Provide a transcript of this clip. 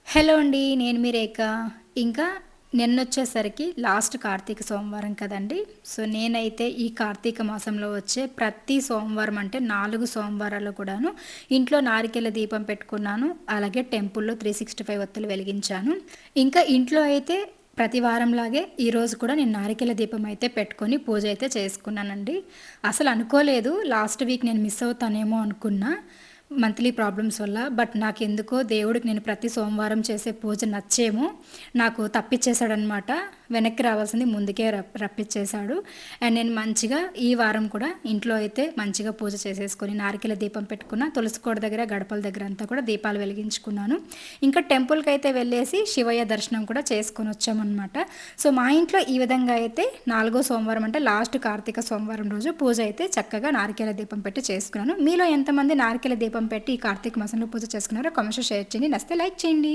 Hello అండి. నేను మీ రేఖ. ఇంకా నిన్నొచ్చేసరికి లాస్ట్ కార్తీక సోమవారం కదండీ! సో, నేనైతే ఈ కార్తీక మాసంలో వచ్చే ప్రతి సోమవారం అంటే 4 సోమవారాలు కూడాను ఇంట్లో నారికేల దీపం పెట్టుకున్నాను. అలాగే టెంపుల్‌లో 365 ఒత్తులు వెలిగించాను. ఇంకా ఇంట్లో అయితే ప్రతి వారంలాగే ఈరోజు కూడా నేను నారికేల దీపం అయితే పెట్టుకొని పూజ అయితే చేసుకున్నానండి. అసలు అనుకోలేదు లాస్ట్ వీక్ నేను మిస్ అవుతానేమో అనుకున్నా. మంత్లీ ప్రాబ్లమ్స్ వల్ల. బట్ నాకెందుకో దేవుడికి నేను ప్రతి సోమవారం చేసే పూజ నచ్చేమో నాకు తప్పిచ్చేసాడనమాట. వెనక్కి రావాల్సింది ముందుకే రప్పిచ్చేశాడు. అండ్ నేను మంచిగా ఈ వారం కూడా ఇంట్లో అయితే మంచిగా పూజ చేసేసుకొని నారికేల దీపం పెట్టుకున్న. తులసి కోట దగ్గర, గడపల దగ్గర అంతా కూడా దీపాలు వెలిగించుకున్నాను. ఇంకా టెంపుల్‌కి అయితే వెళ్ళేసి శివయ్య దర్శనం కూడా చేసుకొని వచ్చామనమాట. సో, మా ఇంట్లో ఈ విధంగా అయితే 4 సోమవారం అంటే లాస్ట్ కార్తీక సోమవారం రోజు పూజ అయితే చక్కగా నారికేల దీపం పెట్టి చేసుకున్నాను. మీలో ఎంతమంది నారికేల దీపం పెట్టి ఈ కార్తీక మాసంలో పూజ చేసుకున్నారో కామెంట్స్‌లో షేర్ చేయండి. నచ్చితే లైక్ చేయండి.